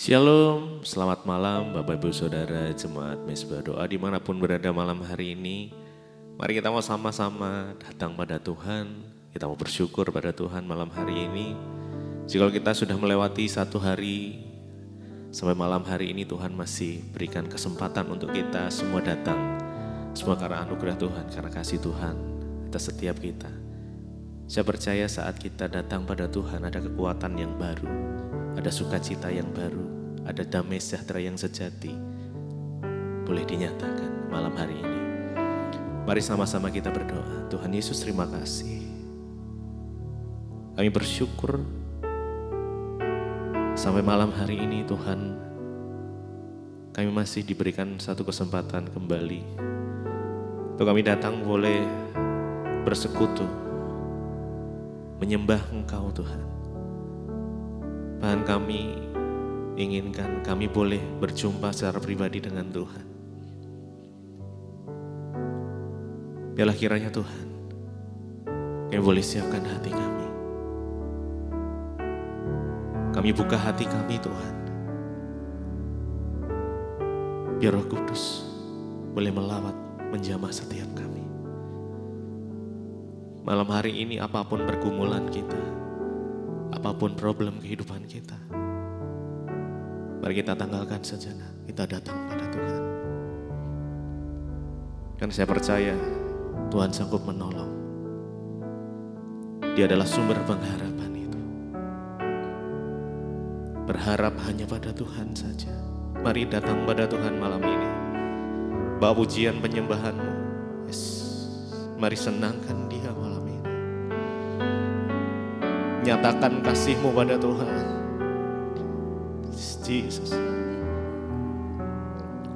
Shalom, selamat malam Bapak Ibu Saudara Jemaat Mezbah Doa dimanapun berada malam hari ini. Mari kita mau sama-sama datang pada Tuhan, kita mau bersyukur pada Tuhan malam hari ini. Jika kita sudah melewati satu hari, sampai malam hari ini Tuhan masih berikan kesempatan untuk kita semua datang. Semua karena anugerah Tuhan, karena kasih Tuhan atas setiap kita. Saya percaya saat kita datang pada Tuhan ada kekuatan yang baru. Ada sukacita yang baru, ada damai sejahtera yang sejati, boleh dinyatakan malam hari ini. Mari sama-sama kita berdoa. Tuhan Yesus, terima kasih. Kami bersyukur sampai malam hari ini Tuhan, kami masih diberikan satu kesempatan kembali untuk kami datang boleh bersekutu, menyembah Engkau Tuhan. Tuhan, kami inginkan kami boleh berjumpa secara pribadi dengan Tuhan. Biarlah kiranya Tuhan, kami boleh siapkan hati kami. Kami buka hati kami Tuhan. Biar Roh Kudus boleh melawat, menjamah setiap kami. Malam hari ini apapun pergumulan kita, apapun problem kehidupan kita, mari kita tanggalkan sejenak, kita datang pada Tuhan. Karena saya percaya Tuhan sanggup menolong. Dia adalah sumber pengharapan itu. Berharap hanya pada Tuhan saja. Mari datang pada Tuhan malam ini. Bawa pujian penyembahanmu. Yes. Mari senangkan Dia malam ini. Nyatakan kasih-Mu pada Tuhan. Jesus.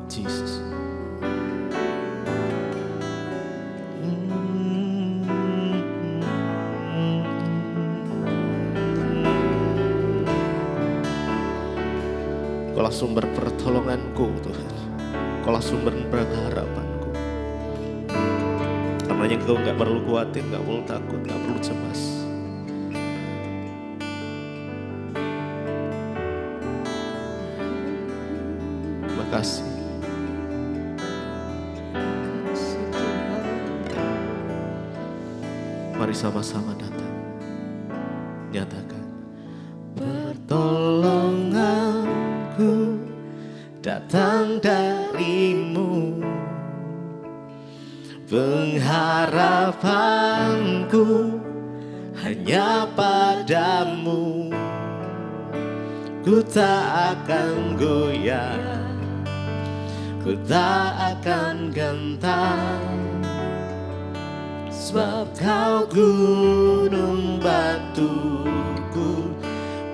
Jesus. Kaulah sumber pertolonganku Tuhan. Kaulah sumber pengharapanku. Karenanya Engkau gak perlu khawatir, gak perlu takut, gak perlu cemas. Terima kasih. Mari sama-sama datang. Nyatakan. Pertolonganku datang dari-Mu. Pengharapanku hanya pada-Mu. Ku tak akan goyah, ku tak akan gentar, sebab Kau gunung batuku,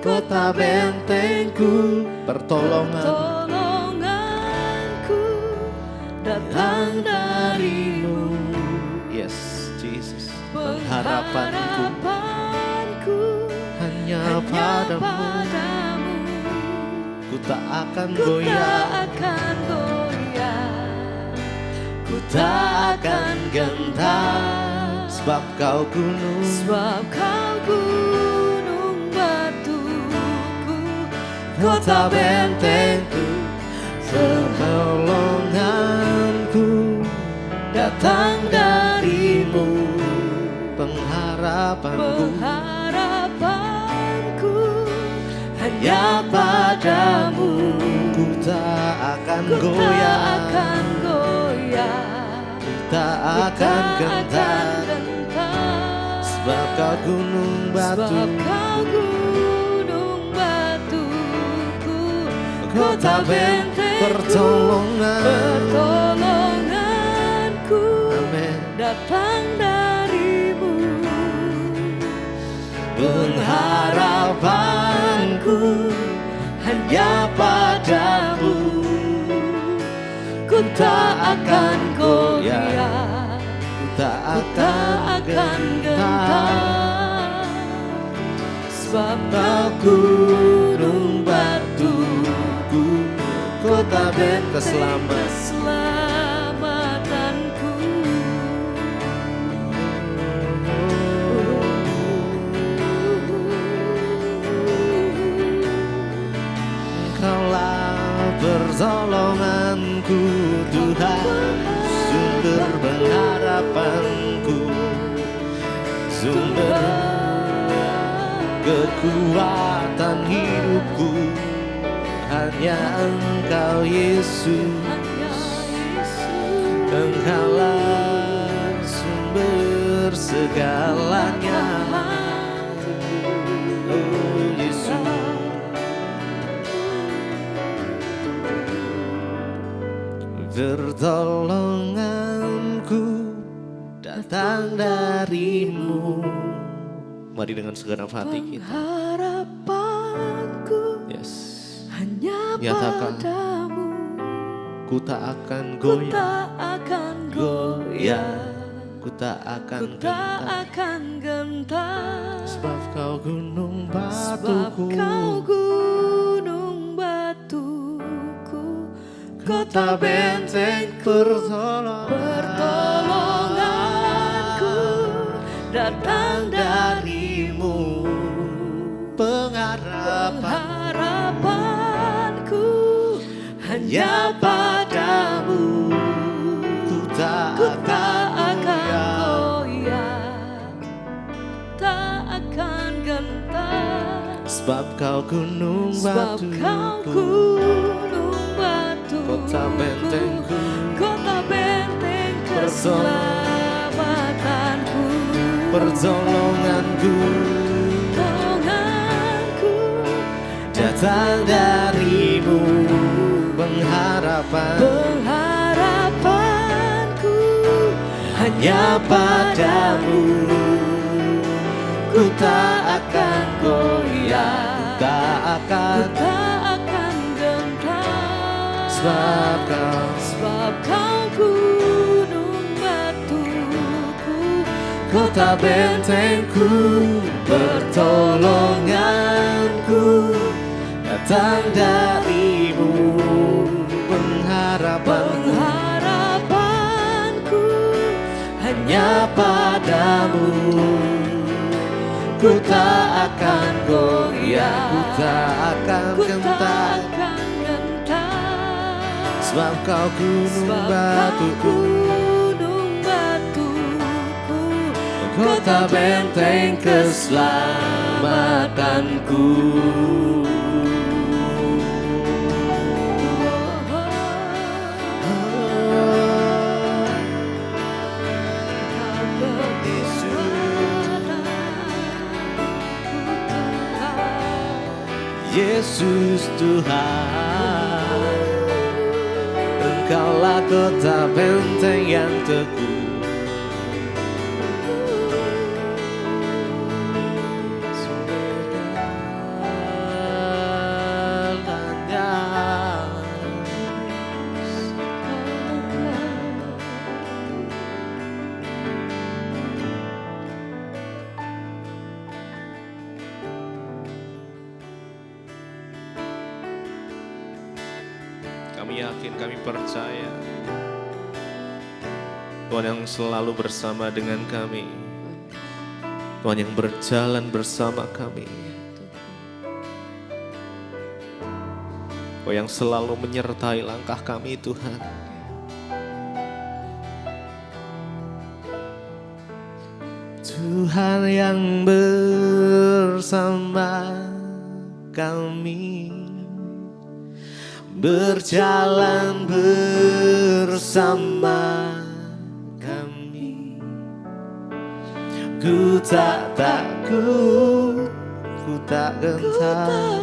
kota bentengku. Pertolonganku datang dari-Mu. Yes, Jesus. Pengharapanku hanya pada-Mu. Ku tak akan goyah, ku tak akan gentar, sebab Kau gunung batuku, kota bentengku. Pertolonganku datang dari-Mu. Pengharapanku hanya pada-Mu. Ku tak akan goyah, ku tak akan gentar, sebab Kau gunung batuku, kota bentengku. Pertolonganku datang dari-Mu. Pengharapanku hanya pada-Mu. Ku tak akan goyah, ku tak akan gentar, sebab Kau gunung batuku, kota benteng keselamatanku. sumber kekuatan hidupku. Hanya Engkau Yesus, Engkaulah sumber segalanya. Oh Yesus, pertolonganku datang darimu. Mari dengan segenap hati kita. Harapanku hanya padamu. Ku tak akan Ku goyah, tak akan goyah, ku tak akan ku tak gentar. akan gentar. Sebab Kau gunung Sebab batuku, Kau gunung batuku, kota benteng pertolonganku datang darimu. Pengharapanku hanya padamu. ku tak Ku tak akan akan goyah. goyah, tak akan gentar. Sebab Kau gunung Sebab Kau batuku, gunung batu, kota bentengku, kota benteng keselamatanku, pertolonganku pertolonganku datang darimu. pengharapanku hanya padamu. Ku tak akan goyah, tak Ku akan, tak akan gentar. sebab Kau gunung batuku, kota bentengku, pertolonganku datang darimu. pengharapanku hanya padamu. Ku tak akan goyah, ku tak akan Ku tak gentar. akan gentar. Sebab Kau gunung Sebab Kau batuku, gunung batuku, kota benteng keselamatanku. Yesus Tuhan, Engkaulah kota benteng yang teguh. Kami yakin, kami percaya Tuhan yang selalu bersama dengan kami, Tuhan yang berjalan bersama kami, Tuhan yang selalu menyertai langkah kami Tuhan. Tuhan yang bersama kami, berjalan bersama kami. Ku tak takut, ku tak gentar,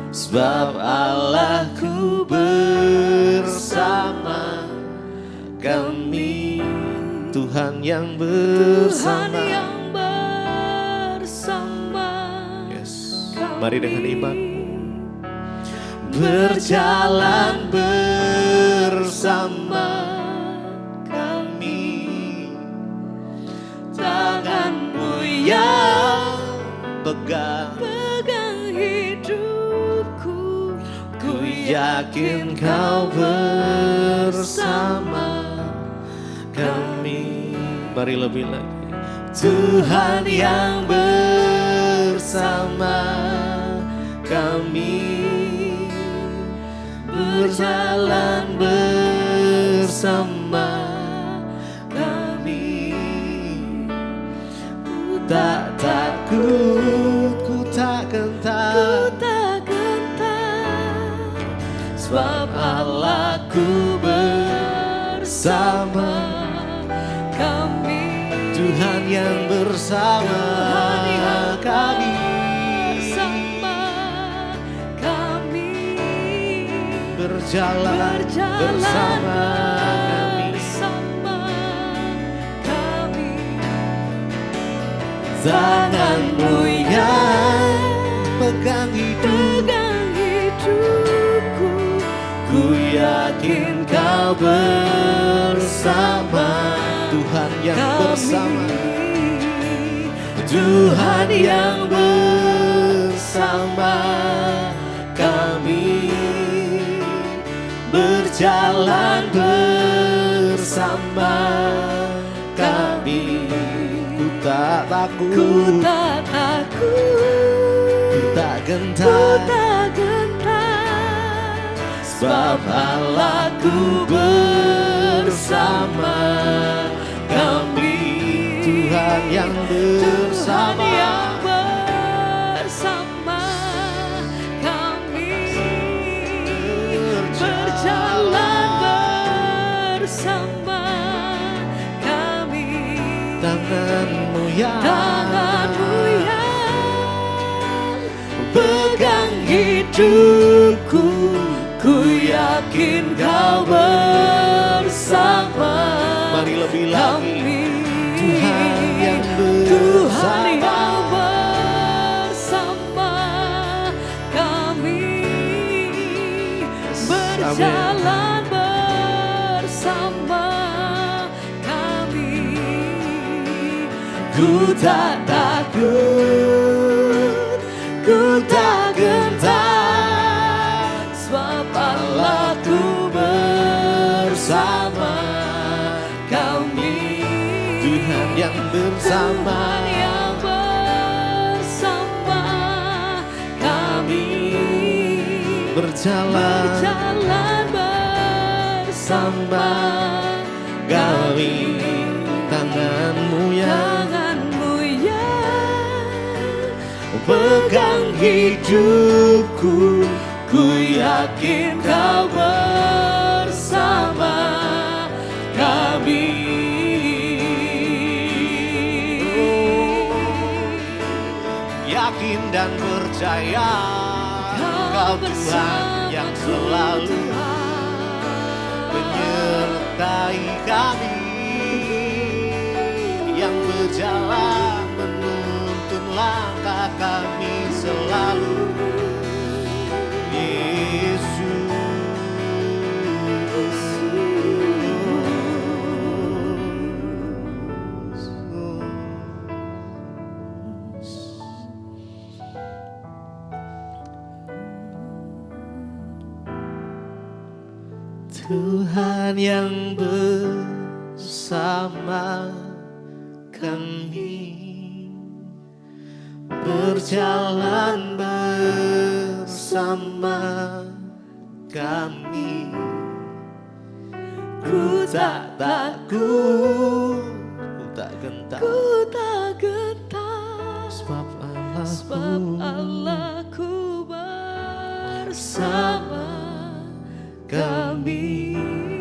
sebab Allahku bersama kami. Tuhan yang bersama, Tuhan yang bersama kami. Mari dengan iman. Berjalan bersama kami. Tanganmu yang pegang hidupku, ku yakin Kau bersama kami. Mari lebih lagi. Tuhan yang bersama kami, berjalan bersama kami. bersama kami. Tuhan yang bersama kami. Bersama kami. Berjalan bersama kami. Bersama kami. Tanganmu yang pegang hidupku, ku yakin kau bersama Tuhan yang bersama, Tuhan yang bersama kami, berjalan bersama kami. Ku tak takut, ku tak takut, ku tak ku gentar, tak gentar, sebab Allahku bersama kami. Tuhan yang bersama, Tuhan yang bersama kami, berjalan bersama kami. tanganmu yang pegang hidupku, ku yakin kau bersama. Mari lebih lagi. kami. Tuhan yang Tuhan bersama, yang bersama kami, berjalan bersama kami. Ku tak takut, ku tak gentar, sebab Allahku bersama kami. Tuhan yang bersama, Tuhan yang bersama kami, berjalan berjalan bersama kami. Tanganmu yang pegang hidupku, ku yakin kau bersama kami. Yakin dan percaya Kau Tuhan yang selalu menyertai kami, yang berjalan menuntun langkah kami selalu. Tuhan yang bersama kami, berjalan bersama kami. Ku tak takut, ku tak gentar, ku tak gentar, sebab Allahku bersama kami.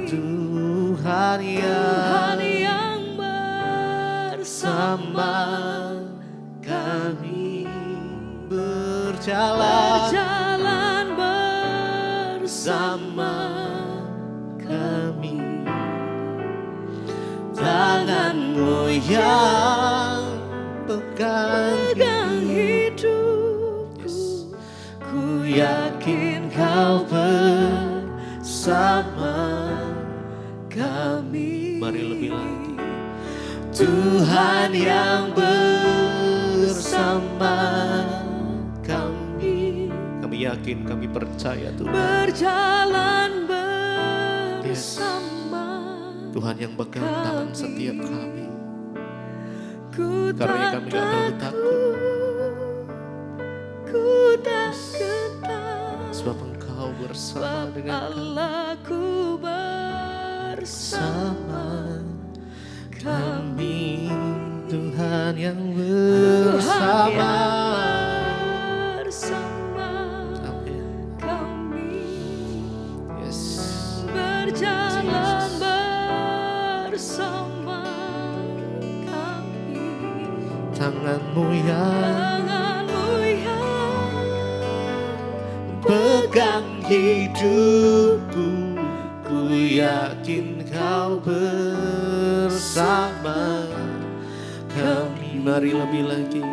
Tuhan yang bersama kami, berjalan bersama kami. Tanganmu yang pegang hidupku, ku yakin kau bersama kami. Mari lebih lagi. Tuhan yang bersama kami, Kami yakin, kami percaya Tuhan. berjalan bersama Tuhan yang pegang tangan setiap kami. Ku Karena tak kami gak perlu takut, ku tak gentar, sebab Engkau bersama sebab dengan kami. Allahku bersama kami. Tuhan yang Tuhan bersama. yang bersama Amin. kami, Yes. berjalan tanganmu yang pegang hidupku, ku yakin kau bersama kami. Mari lebih lagi.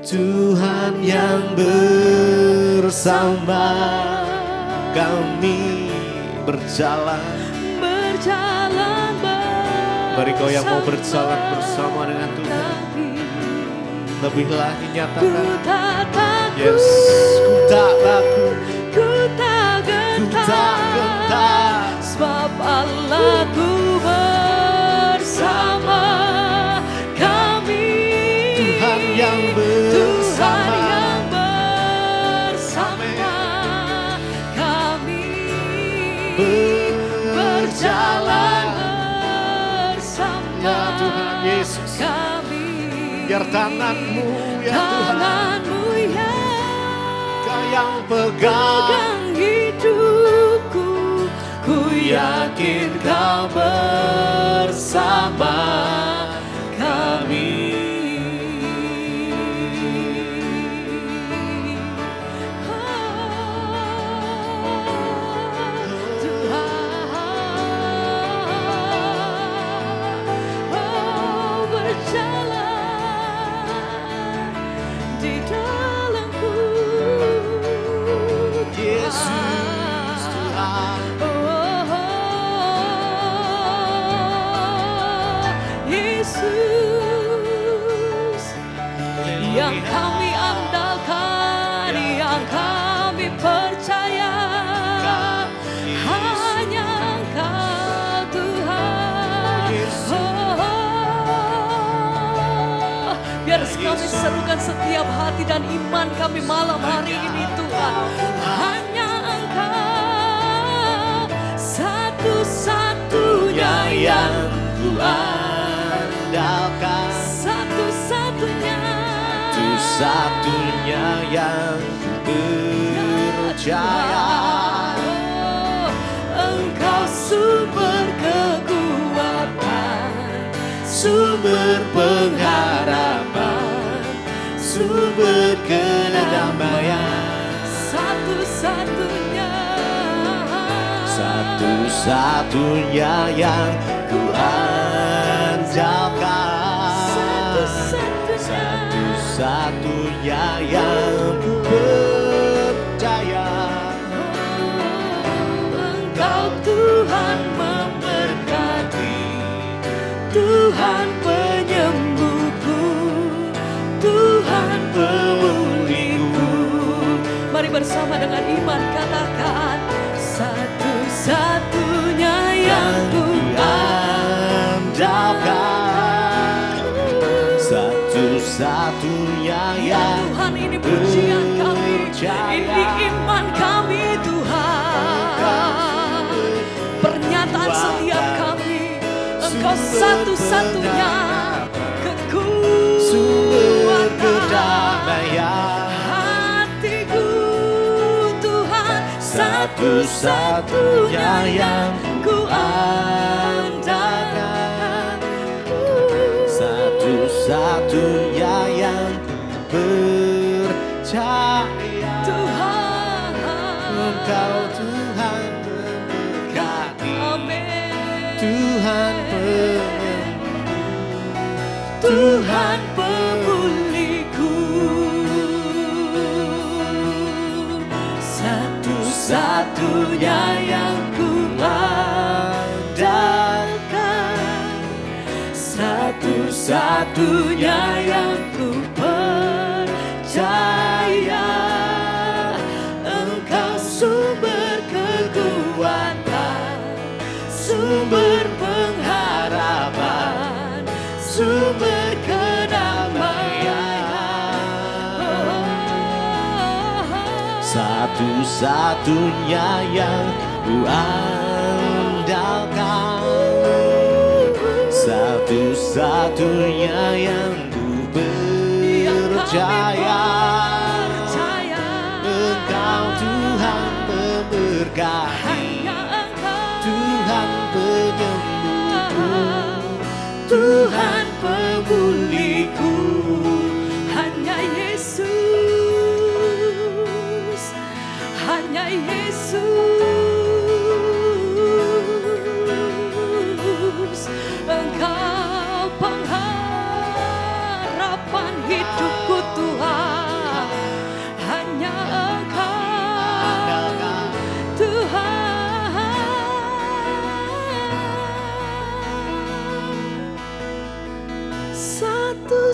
Tuhan yang bersama kami berjalan. Mari kau yang mau berjalan bersama dengan Tuhan, lebih lagi nyatakan. Yes, ku tak takut, ku tak gentar, sebab Allahku bersama kami. Tuhan yang bersama kami, berjalan bersama ya Tuhan Yesus. kami. Biar tanganmu ya Tuhan, Kau yang pegang hidupku, ku yakin kau bersama kami. Yang kami andalkan, yang kami percaya, hanya Engkau Tuhan. Biar kami serukan setiap hati dan iman kami malam hari ini Tuhan. Hanya Engkau satu-satunya yang ku andalkan, satunya yang percaya. Engkau sumber kekuatan, sumber pengharapan, sumber kedamaian. Satu-satunya yang ku andalkan, satu-satunya yang ku percaya. Engkau Tuhan memberkati, Tuhan penyembuhku, Tuhan pemulihanku. Mari bersama dengan iman katakan, satu-satunya yang ku andalkan, satu-satunya yang Tuhan. Ini pujian kami, ini iman kami Tuhan. Pernyataan setiap kami, Engkau satu-satunya sumber kekuatan kedamaian. hatiku Tuhan, satu-satunya yang ku andalkan, satu-satunya yang percaya. Tuhan. Engkau Tuhan memberkati, Amin. Tuhan penyembuh, Tuhan pemulihanku, satu-satunya yang ku andalkan, satu-satunya yang ku percaya. Engkau sumber kekuatan, sumber pengharapan, sumber kedamaian. Satu-satunya yang ku andalkan, satu-satunya yang ku percaya. Engkau Tuhan memberkati, Tuhan penyembuhku, Tuhan pemulihanku.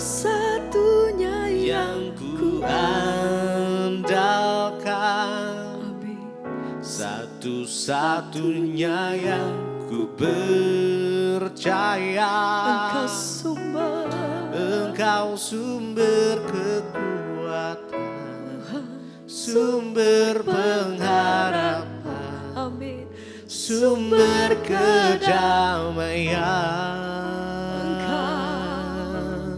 satu-satunya yang ku andalkan, Amin. satu-satunya yang ku percaya. Engkau sumber kekuatan, sumber pengharapan, Amin. sumber kedamaian.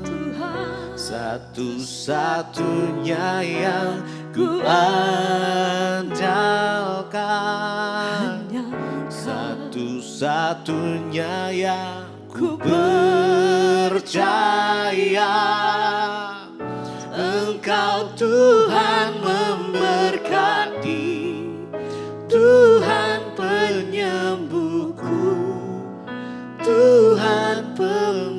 Tuhan, Satu-satunya yang ku andalkan, hanya satu-satunya yang ku percaya. Engkau Tuhan memberkati, Tuhan penyembuhku, Tuhan pemulihku.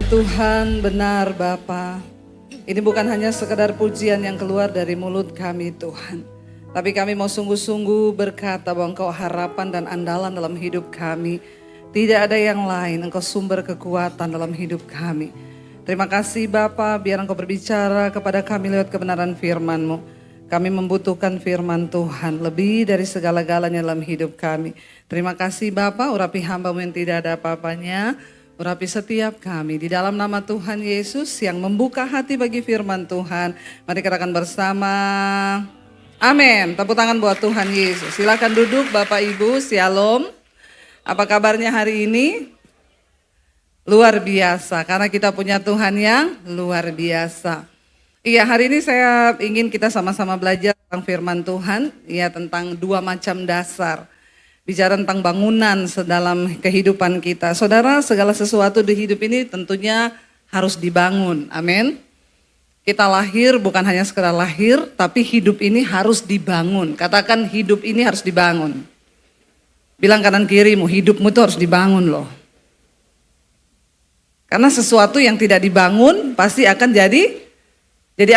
Tuhan benar Bapa. Ini bukan hanya sekedar pujian yang keluar dari mulut kami Tuhan. Tapi kami mau sungguh-sungguh berkata bahwa Engkau harapan dan andalan dalam hidup kami. Tidak ada yang lain, Engkau sumber kekuatan dalam hidup kami. Terima kasih Bapa, biar Engkau berbicara kepada kami lewat kebenaran firman-Mu. Kami membutuhkan firman Tuhan lebih dari segala-galanya dalam hidup kami. Terima kasih Bapa, urapi hamba-Mu yang tidak ada apa-apanya. Urapi setiap kami di dalam nama Tuhan Yesus yang membuka hati bagi firman Tuhan. Mari katakan bersama. Amin. Tepuk tangan buat Tuhan Yesus. Silakan duduk Bapak Ibu, Shalom. Apa kabarnya hari ini? Luar biasa, karena kita punya Tuhan yang luar biasa. Iya, hari ini saya ingin kita sama-sama belajar tentang firman Tuhan, ya tentang dua macam dasar. Bicara tentang bangunan dalam kehidupan kita. Saudara, segala sesuatu di hidup ini tentunya harus dibangun. Amin. Kita lahir bukan hanya sekedar lahir, tapi hidup ini harus dibangun. Katakan hidup ini harus dibangun. Bilang kanan kirimu, hidupmu itu harus dibangun loh. Karena sesuatu yang tidak dibangun pasti akan jadi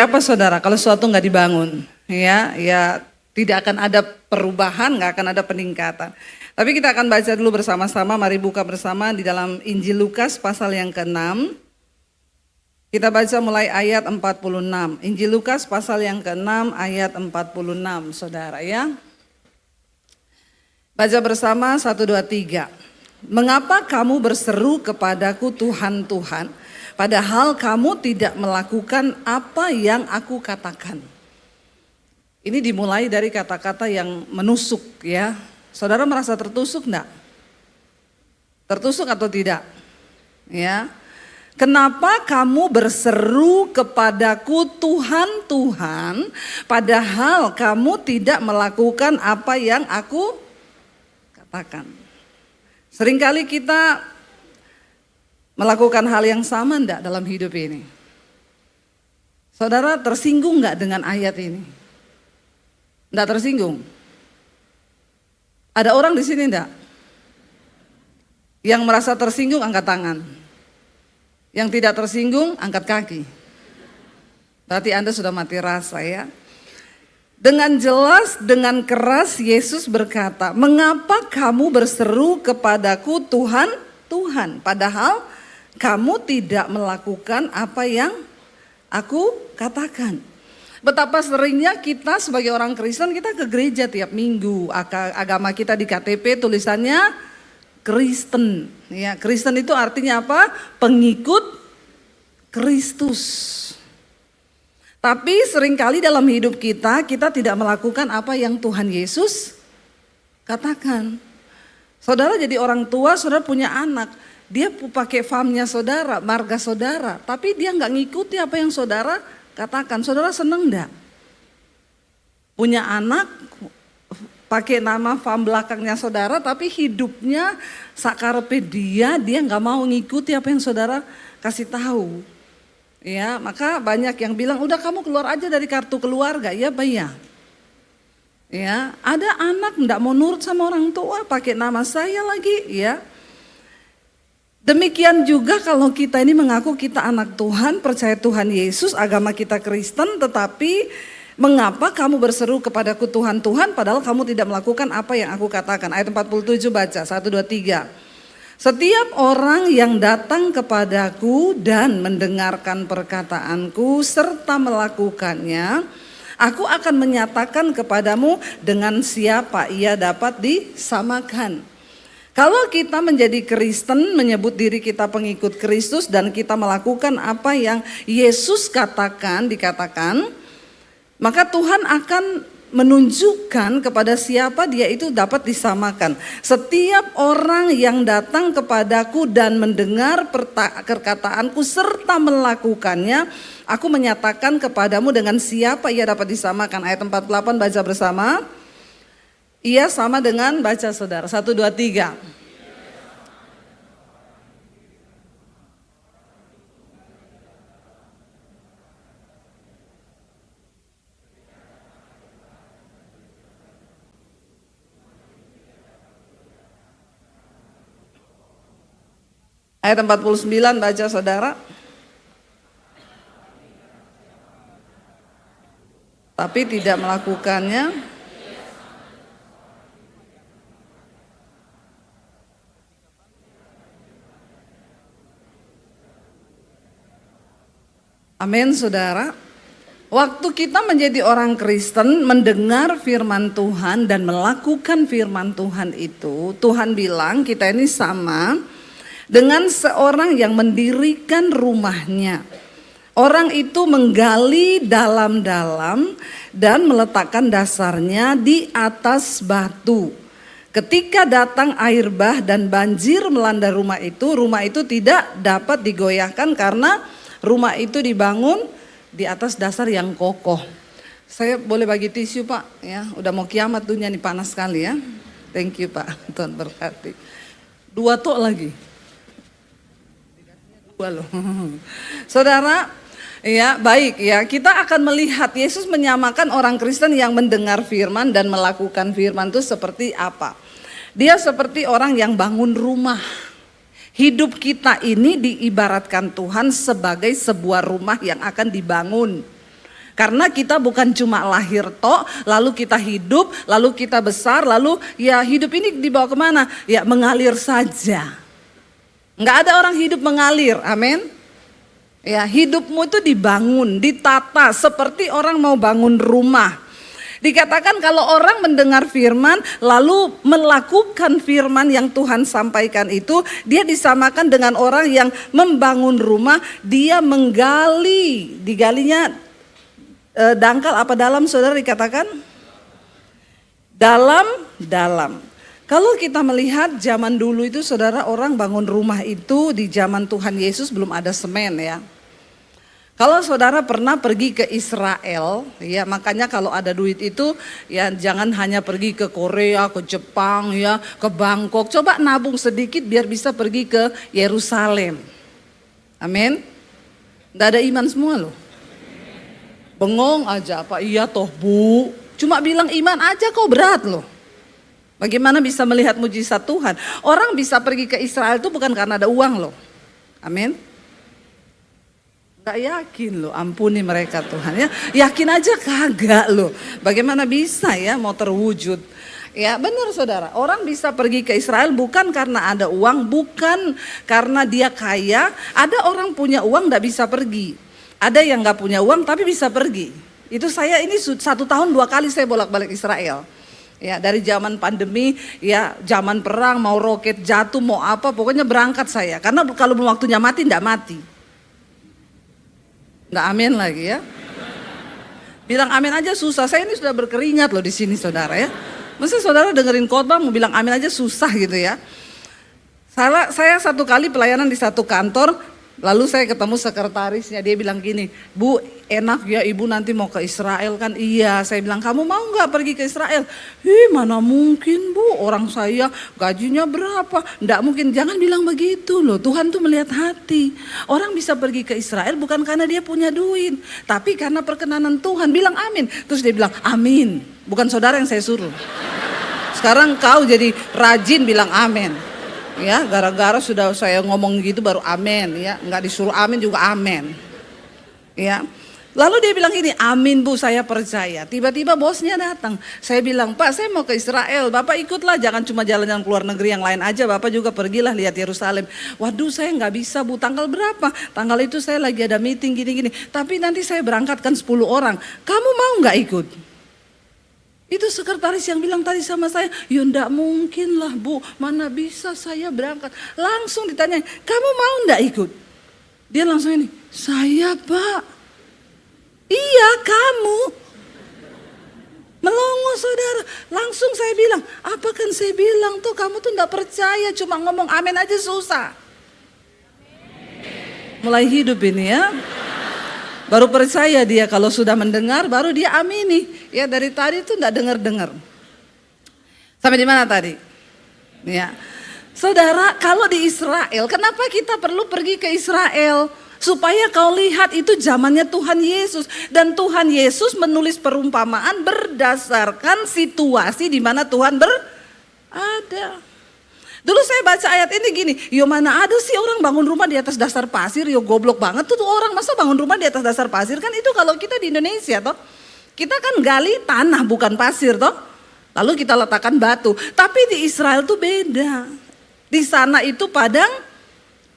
apa saudara? Kalau sesuatu nggak dibangun, ya tidak akan ada perubahan, nggak akan ada peningkatan. Tapi kita akan baca dulu bersama-sama, mari buka bersama di dalam Injil Lukas pasal yang ke-6. Kita baca mulai ayat 46. Injil Lukas pasal yang ke-6 ayat 46, saudara ya. Baca bersama 1, 2, 3. Mengapa kamu berseru kepadaku Tuhan, Tuhan, padahal kamu tidak melakukan apa yang aku katakan. Ini dimulai dari kata-kata yang menusuk ya. Saudara merasa tertusuk enggak? Tertusuk atau tidak? Ya. Kenapa kamu berseru kepadaku Tuhan, Tuhan, padahal kamu tidak melakukan apa yang aku katakan. Seringkali kita melakukan hal yang sama enggak dalam hidup ini? Saudara tersinggung enggak dengan ayat ini? Enggak tersinggung? Ada orang di sini enggak? Yang merasa tersinggung angkat tangan. Yang tidak tersinggung angkat kaki. Berarti Anda sudah mati rasa ya. Dengan jelas, dengan keras Yesus berkata, mengapa kamu berseru kepadaku Tuhan, Tuhan, padahal kamu tidak melakukan apa yang aku katakan. Betapa seringnya kita sebagai orang Kristen, kita ke gereja tiap minggu. Agama kita di KTP tulisannya Kristen. Ya, Kristen itu artinya apa? Pengikut Kristus. Tapi seringkali dalam hidup kita tidak melakukan apa yang Tuhan Yesus katakan. Saudara jadi orang tua, saudara punya anak. Dia pakai famnya saudara, marga saudara. Tapi dia nggak ngikuti apa yang saudara katakan. Saudara seneng enggak? Punya anak, pakai nama fam belakangnya saudara, tapi hidupnya sakarepe dia nggak mau ngikuti apa yang saudara kasih tahu. Ya, maka banyak yang bilang, udah kamu keluar aja dari kartu keluarga, ya Pak ya. Ya, ada anak nggak mau nurut sama orang tua, pakai nama saya lagi, ya. Demikian juga kalau kita ini mengaku kita anak Tuhan, percaya Tuhan Yesus, agama kita Kristen, tetapi Mengapa kamu berseru kepadaku Tuhan, Tuhan, padahal kamu tidak melakukan apa yang aku katakan. Ayat 47 baca, 1, 2, 3. Setiap orang yang datang kepadaku dan mendengarkan perkataanku serta melakukannya, aku akan menyatakan kepadamu dengan siapa ia dapat disamakan. Kalau kita menjadi Kristen, menyebut diri kita pengikut Kristus dan kita melakukan apa yang Yesus dikatakan, maka Tuhan akan menunjukkan kepada siapa dia itu dapat disamakan. Setiap orang yang datang kepadaku dan mendengar perkataanku serta melakukannya, aku menyatakan kepadamu dengan siapa ia dapat disamakan. Ayat 48 baca bersama. Ia sama dengan, baca saudara, 1, 2, 3. Ayat 49 baca saudara. Tapi tidak melakukannya. Amin saudara. Waktu kita menjadi orang Kristen, mendengar firman Tuhan dan melakukan firman Tuhan itu, Tuhan bilang kita ini sama dengan seorang yang mendirikan rumahnya. Orang itu menggali dalam-dalam dan meletakkan dasarnya di atas batu. Ketika datang air bah dan banjir melanda rumah itu tidak dapat digoyahkan karena rumah itu dibangun di atas dasar yang kokoh. Saya boleh bagi tisu Pak ya, udah mau kiamat dunia nih, panas sekali ya. Thank you Pak, Tuhan berkati. 2 tok lagi. 2 loh. Saudara, ya baik ya, kita akan melihat Yesus menyamakan orang Kristen yang mendengar firman dan melakukan firman itu seperti apa. Dia seperti orang yang bangun rumah. Hidup kita ini diibaratkan Tuhan sebagai sebuah rumah yang akan dibangun. Karena kita bukan cuma lahir tok, lalu kita hidup, lalu kita besar, lalu ya hidup ini dibawa kemana? Ya mengalir saja. Enggak ada orang hidup mengalir, amin. Ya hidupmu itu dibangun, ditata seperti orang mau bangun rumah. Dikatakan kalau orang mendengar firman lalu melakukan firman yang Tuhan sampaikan itu, dia disamakan dengan orang yang membangun rumah. Dia menggali, digalinya dangkal apa dalam saudara dikatakan? Dalam. Kalau kita melihat zaman dulu itu saudara, orang bangun rumah itu di zaman Tuhan Yesus belum ada semen ya. Kalau saudara pernah pergi ke Israel, ya makanya kalau ada duit itu ya jangan hanya pergi ke Korea, ke Jepang ya, ke Bangkok. Coba nabung sedikit biar bisa pergi ke Yerusalem. Amin. Nggak ada iman semua loh. Bengong aja apa, iya toh Bu. Cuma bilang iman aja kok berat loh. Bagaimana bisa melihat mujizat Tuhan? Orang bisa pergi ke Israel itu bukan karena ada uang loh. Amin. Gak yakin loh, ampuni mereka Tuhan ya. Yakin aja kagak loh. Bagaimana bisa ya mau terwujud. Ya benar saudara, orang bisa pergi ke Israel bukan karena ada uang, bukan karena dia kaya. Ada orang punya uang gak bisa pergi. Ada yang gak punya uang tapi bisa pergi. Itu saya ini 1 tahun 2 kali saya bolak-balik Israel. Ya dari zaman pandemi, ya zaman perang, mau roket jatuh, mau apa, pokoknya berangkat saya. Karena kalau belum waktunya mati, enggak mati. Enggak amin lagi ya. Bilang amin aja susah, saya ini sudah berkeringat loh di sini saudara ya. Mesti saudara dengerin khotbah mau bilang amin aja susah gitu ya. Saya 1 kali pelayanan di 1 kantor, lalu saya ketemu sekretarisnya, dia bilang gini, Bu enak ya ibu nanti mau ke Israel kan? Iya, saya bilang kamu mau gak pergi ke Israel? Mana mungkin Bu, orang saya gajinya berapa? Nggak mungkin, jangan bilang begitu loh, Tuhan tuh melihat hati. Orang bisa pergi ke Israel bukan karena dia punya duit, tapi karena perkenanan Tuhan, bilang amin. Terus dia bilang amin, bukan saudara yang saya suruh. Sekarang kau jadi rajin bilang amin. Ya, gara-gara sudah saya ngomong gitu baru amin ya, nggak disuruh amin juga amin. Ya. Lalu dia bilang gini, amin Bu, saya percaya. Tiba-tiba bosnya datang. Saya bilang, Pak saya mau ke Israel, Bapak ikutlah, jangan cuma jalan-jalan ke luar negeri yang lain aja, Bapak juga pergilah lihat Yerusalem. Waduh saya nggak bisa Bu, tanggal berapa? Tanggal itu saya lagi ada meeting gini-gini. Tapi nanti saya berangkatkan 10 orang, kamu mau nggak ikut? Itu sekretaris yang bilang tadi sama saya, ya enggak mungkin lah Bu, mana bisa saya berangkat. Langsung ditanya, kamu mau enggak ikut? Dia langsung ini, saya Pak. Iya kamu. Melongo saudara. Langsung saya bilang, apa kan saya bilang tuh kamu tuh enggak percaya, cuma ngomong amin aja susah. Mulai hidup ini ya. Baru percaya dia kalau sudah mendengar baru dia amini. Ya dari tadi tuh enggak dengar-dengar. Sampai di mana tadi? Ya. Saudara, kalau di Israel, kenapa kita perlu pergi ke Israel? Supaya kau lihat itu zamannya Tuhan Yesus. Dan Tuhan Yesus menulis perumpamaan berdasarkan situasi di mana Tuhan berada. Dulu saya baca ayat ini gini, yo mana ada sih orang bangun rumah di atas dasar pasir, yo goblok banget tuh orang masa bangun rumah di atas dasar pasir. Kan itu kalau kita di Indonesia toh, kita kan gali tanah bukan pasir toh. Lalu kita letakkan batu, tapi di Israel tuh beda. Di sana itu padang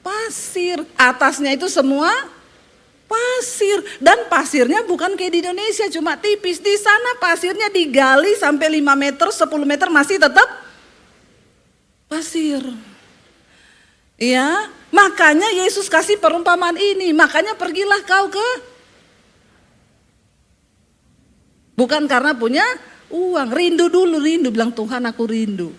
pasir, atasnya itu semua pasir dan pasirnya bukan kayak di Indonesia cuma tipis. Di sana pasirnya digali sampai 5 meter, 10 meter masih tetap pasir. Ya, makanya Yesus kasih perumpamaan ini, makanya pergilah kau ke, bukan karena punya uang, rindu dulu, rindu, bilang Tuhan aku rindu.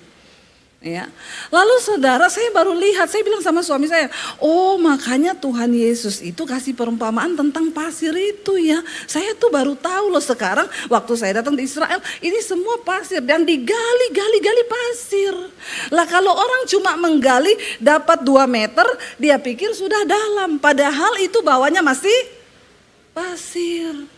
Ya. Lalu saudara saya baru lihat, saya bilang sama suami saya, oh makanya Tuhan Yesus itu kasih perumpamaan tentang pasir itu ya. Saya tuh baru tahu loh sekarang waktu saya datang di Israel, ini semua pasir dan digali pasir. Lah kalau orang cuma menggali dapat 2 meter, dia pikir sudah dalam, padahal itu bawahnya masih pasir.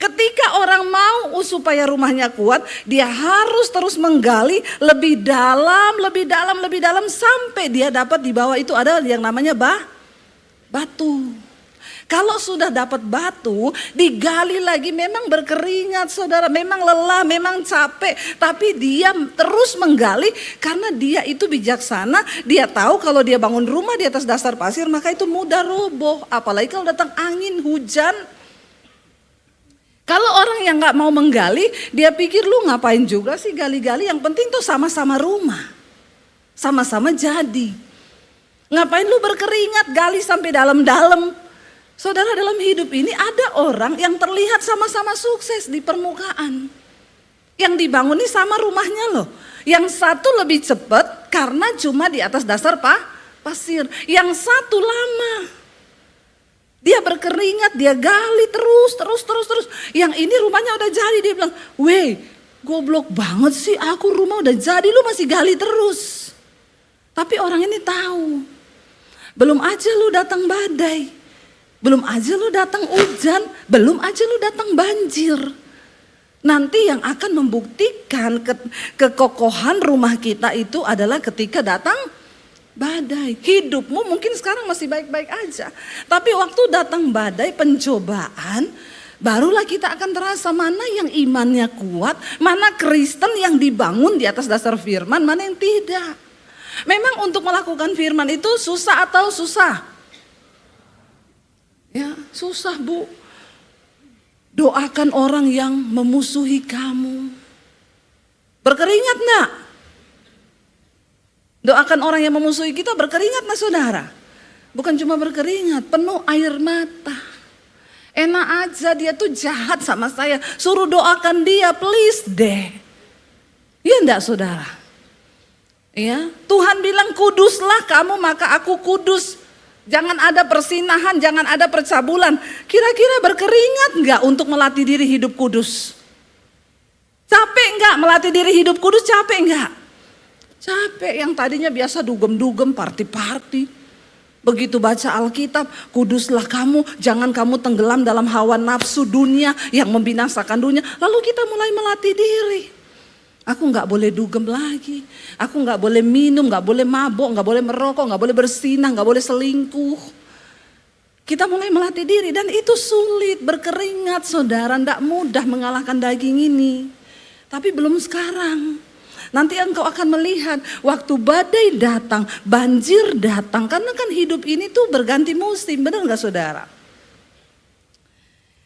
Ketika orang mau supaya rumahnya kuat, dia harus terus menggali lebih dalam sampai dia dapat di bawah itu ada yang namanya batu. Kalau sudah dapat batu, digali lagi memang berkeringat saudara, memang lelah, memang capek. Tapi dia terus menggali karena dia itu bijaksana, dia tahu kalau dia bangun rumah di atas dasar pasir maka itu mudah roboh. Apalagi kalau datang angin, hujan. Kalau orang yang gak mau menggali, dia pikir lu ngapain juga sih gali-gali, yang penting tuh sama-sama rumah. Sama-sama jadi. Ngapain lu berkeringat, gali sampai dalam-dalam. Saudara dalam hidup ini ada orang yang terlihat sama-sama sukses di permukaan. Yang dibangun ini sama rumahnya loh. Yang satu lebih cepat karena cuma di atas dasar pasir. Yang satu lama. Dia berkeringat, dia gali terus. Yang ini rumahnya udah jadi, dia bilang, weh goblok banget sih aku rumah udah jadi lu masih gali terus. Tapi orang ini tahu, belum aja lu datang badai, belum aja lu datang hujan, belum aja lu datang banjir. Nanti yang akan membuktikan kekokohan rumah kita itu adalah ketika datang badai. Hidupmu mungkin sekarang masih baik-baik aja. Tapi waktu datang badai, pencobaan, barulah kita akan terasa mana yang imannya kuat, mana Kristen yang dibangun di atas dasar firman, mana yang tidak. Memang untuk melakukan firman itu susah atau susah? Ya, susah Bu. Doakan orang yang memusuhi kamu. Berkeringat enggak? Doakan orang yang memusuhi kita berkeringat nah saudara. Bukan cuma berkeringat, penuh air mata. Enak aja dia tuh jahat sama saya. Suruh doakan dia please deh. Iya enggak saudara? Ya, Tuhan bilang kuduslah kamu maka aku kudus. Jangan ada persinahan, jangan ada percabulan. Kira-kira berkeringat enggak untuk melatih diri hidup kudus? Capek enggak melatih diri hidup kudus, capek enggak? Capek, yang tadinya biasa dugem-dugem, party-party. Begitu baca Alkitab, kuduslah kamu, jangan kamu tenggelam dalam hawa nafsu dunia yang membinasakan dunia. Lalu kita mulai melatih diri. Aku gak boleh dugem lagi, aku gak boleh minum, gak boleh mabok, gak boleh merokok, gak boleh bersinah, gak boleh selingkuh. Kita mulai melatih diri dan itu sulit, berkeringat saudara, tidak mudah mengalahkan daging ini. Tapi belum sekarang. Nanti engkau akan melihat waktu badai datang, banjir datang. Karena kan hidup ini tuh berganti musim, benar gak saudara?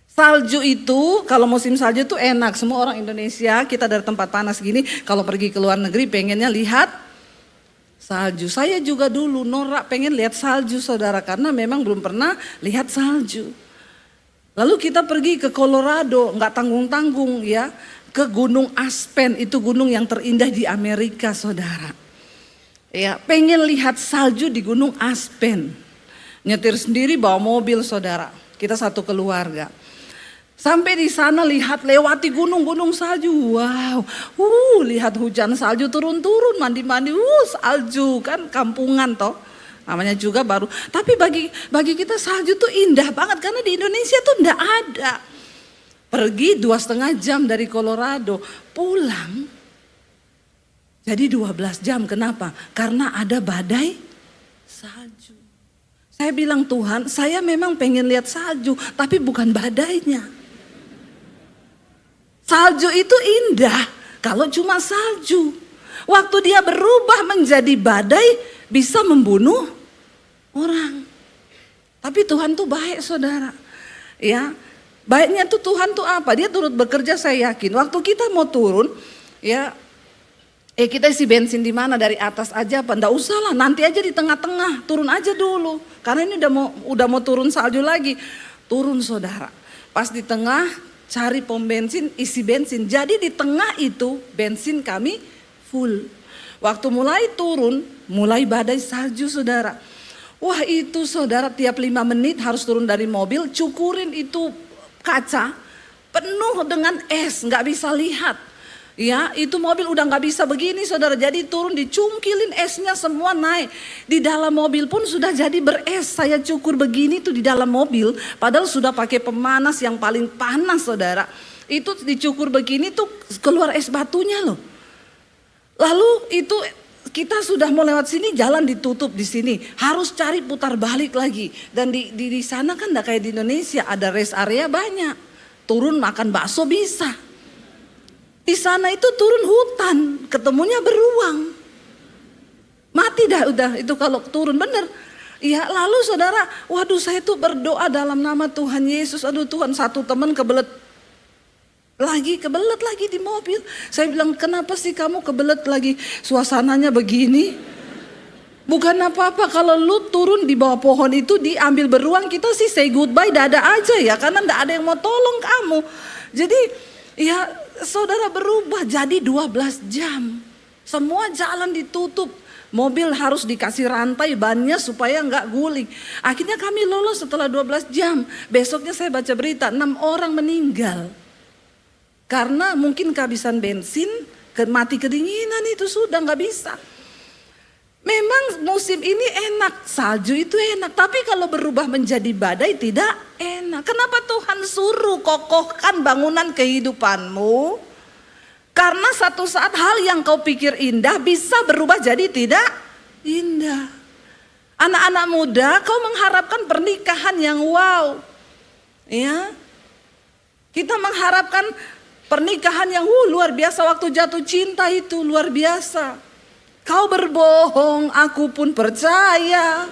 Salju itu, kalau musim salju itu enak. Semua orang Indonesia, kita dari tempat panas gini, kalau pergi ke luar negeri pengennya lihat salju. Saya juga dulu norak pengen lihat salju saudara, karena memang belum pernah lihat salju. Lalu kita pergi ke Colorado, nggak tanggung-tanggung ya. Ke Gunung Aspen, itu gunung yang terindah di Amerika saudara. Ya, pengen lihat salju di Gunung Aspen. Nyetir sendiri bawa mobil saudara. Kita satu keluarga. Sampai di sana lihat lewati gunung-gunung salju. Wow, lihat hujan salju turun-turun, mandi-mandi, salju kan kampungan toh. Namanya juga baru. Tapi bagi kita salju tuh indah banget karena di Indonesia tuh enggak ada. Pergi 2,5 jam dari Colorado, pulang jadi 12 jam. Kenapa? Karena ada badai salju. Saya bilang, Tuhan, saya memang pengen lihat salju, tapi bukan badainya. Salju itu indah kalau cuma salju. Waktu dia berubah menjadi badai bisa membunuh orang. Tapi Tuhan tuh baik saudara. Ya. Baiknya tuh Tuhan tuh apa? Dia turut bekerja, saya yakin. Waktu kita mau turun, ya, kita isi bensin di mana, dari atas aja apa? Nggak usah lah, nanti aja di tengah-tengah, turun aja dulu. Karena ini udah mau turun salju lagi. Turun saudara. Pas di tengah cari pom bensin, isi bensin. Jadi di tengah itu bensin kami full. Waktu mulai turun, mulai badai salju saudara. Wah itu saudara tiap 5 menit harus turun dari mobil, cukurin itu kaca penuh dengan es, nggak bisa lihat. Ya, itu mobil udah nggak bisa begini saudara. Jadi turun dicungkilin esnya semua naik. Di dalam mobil pun sudah jadi beres. Saya cukur begini tuh di dalam mobil. Padahal sudah pakai pemanas yang paling panas saudara. Itu dicukur begini tuh keluar es batunya loh. Lalu itu kita sudah mau lewat sini, jalan ditutup di sini. Harus cari putar balik lagi. Dan di sana kan enggak kayak di Indonesia, ada rest area banyak. Turun makan bakso bisa. Di sana itu turun hutan, ketemunya beruang. Mati dah udah itu kalau turun bener. Ya lalu saudara, waduh saya tuh berdoa dalam nama Tuhan Yesus. Aduh Tuhan, satu teman kebelet lagi di mobil. Saya bilang, kenapa sih kamu kebelet lagi, suasananya begini? Bukan apa-apa kalau lu turun di bawah pohon itu diambil beruang, kita sih say goodbye dada aja ya, karena ndak ada yang mau tolong kamu. Jadi ya saudara berubah jadi 12 jam. Semua jalan ditutup. Mobil harus dikasih rantai bannya supaya nggak guling. Akhirnya kami lolos setelah 12 jam. Besoknya saya baca berita 6 orang meninggal. Karena mungkin kehabisan bensin, mati kedinginan itu sudah nggak bisa. Memang musim ini enak, salju itu enak. Tapi kalau berubah menjadi badai tidak enak. Kenapa Tuhan suruh kokohkan bangunan kehidupanmu? Karena satu saat hal yang kau pikir indah bisa berubah jadi tidak indah. Anak-anak muda, kau mengharapkan pernikahan yang wow. Ya, kita mengharapkan pernikahan yang luar biasa, waktu jatuh cinta itu luar biasa. Kau berbohong, aku pun percaya.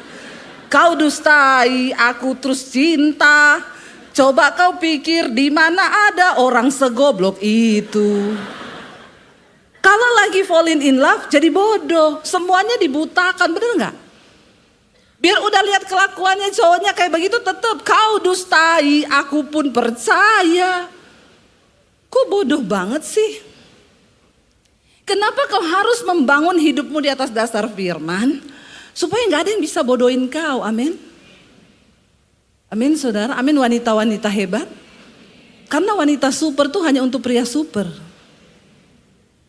Kau dustai, aku terus cinta. Coba kau pikir di mana ada orang segoblok itu. Kalau lagi falling in love jadi bodoh, semuanya dibutakan, bener nggak? Biar udah lihat kelakuannya cowoknya kayak begitu, tetap kau dustai, aku pun percaya. Kok bodoh banget sih? Kenapa kau harus membangun hidupmu di atas dasar firman? Supaya gak ada yang bisa bodohin kau, amin. Amin saudara, amin wanita-wanita hebat. Karena wanita super tuh hanya untuk pria super.